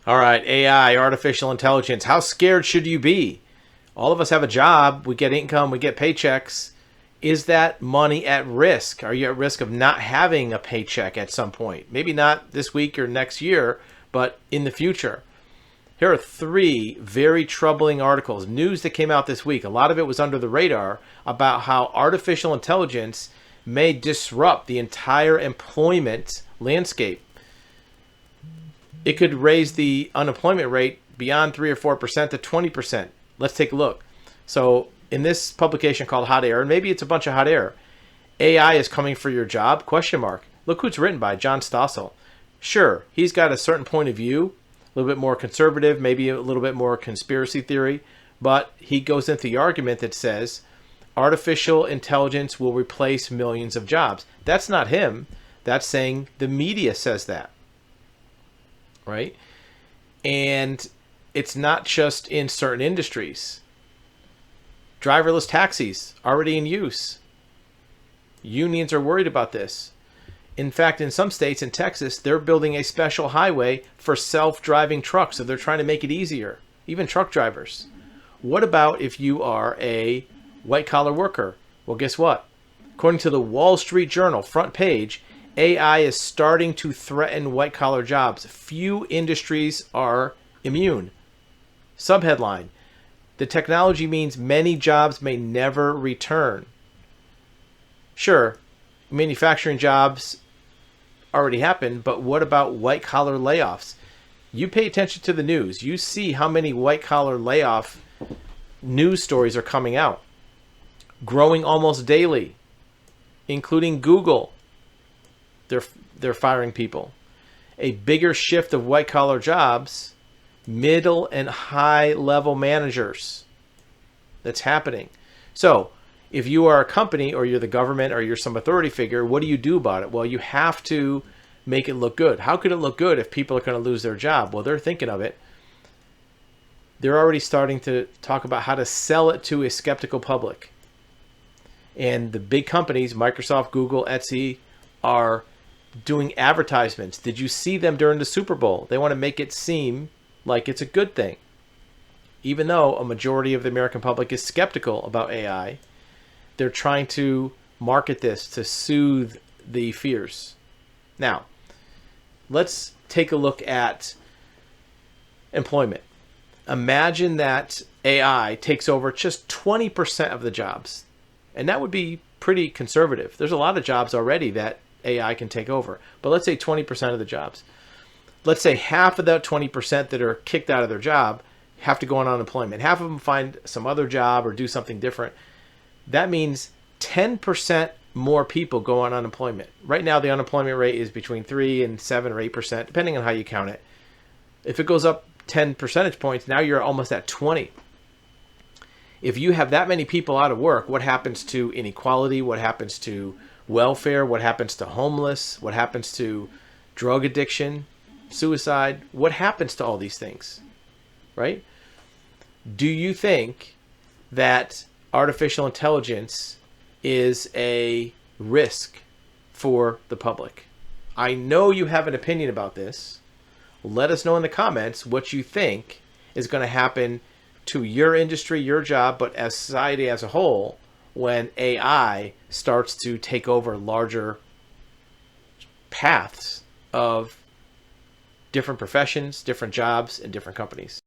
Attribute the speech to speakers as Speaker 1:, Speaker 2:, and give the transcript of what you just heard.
Speaker 1: All right, AI, artificial intelligence. How scared should you be? All of us have a job. We get income. We get paychecks. Is that money at risk? Are you at risk of not having a paycheck at some point? Maybe not this week or next year, but in the future. Here are three very troubling articles, news that came out this week. A lot of it was under the radar about how artificial intelligence may disrupt the entire employment landscape. It could raise the unemployment rate beyond 3 or 4% to 20%. Let's take a look. So in this publication called Hot Air, and maybe it's a bunch of hot air, AI is coming for your job? Question mark. Look who it's written by, John Stossel. Sure, he's got a certain point of view, a little bit more conservative, maybe a little bit more conspiracy theory, but he goes into the argument that says artificial intelligence will replace millions of jobs. That's not him. That's saying the media says that, right? And it's not just in certain industries. Driverless taxis already in use. Unions are worried about this. In fact, in some states in Texas, they're building a special highway for self-driving trucks. So they're trying to make it easier, even truck drivers. What about if you are a white-collar worker? Well, guess what? According to the Wall Street Journal front page, AI is starting to threaten white-collar jobs. Few industries are immune. Subheadline: the technology means many jobs may never return. Sure, manufacturing jobs already happened, but what about white-collar layoffs? You pay attention to the news. You see how many white-collar layoff news stories are coming out, growing almost daily, including Google. They're firing people. A bigger shift of white-collar jobs, middle and high-level managers. That's happening. So if you are a company or you're the government or you're some authority figure, what do you do about it? Well, you have to make it look good. How could it look good if people are going to lose their job? Well, they're thinking of it. They're already starting to talk about how to sell it to a skeptical public. And the big companies, Microsoft, Google, Etsy, are doing advertisements. Did you see them during the Super Bowl? They want to make it seem like it's a good thing. Even though a majority of the American public is skeptical about AI, they're trying to market this to soothe the fears. Now, let's take a look at employment. Imagine that AI takes over just 20% of the jobs. And that would be pretty conservative. There's a lot of jobs already that AI can take over. But let's say 20% of the jobs. Let's say half of that 20% that are kicked out of their job have to go on unemployment. Half of them find some other job or do something different. That means 10% more people go on unemployment. Right now, the unemployment rate is between 3 and 7 or 8%, depending on how you count it. If it goes up 10 percentage points, now you're almost at 20. If you have that many people out of work, what happens to inequality? What happens to welfare? What happens to homeless? What happens to drug addiction, suicide? What happens to all these things, right? Do you think that artificial intelligence is a risk for the public? I know you have an opinion about this. Let us know in the comments what you think is going to happen to your industry, your job, but as society as a whole, when AI starts to take over larger paths of different professions, different jobs, and different companies.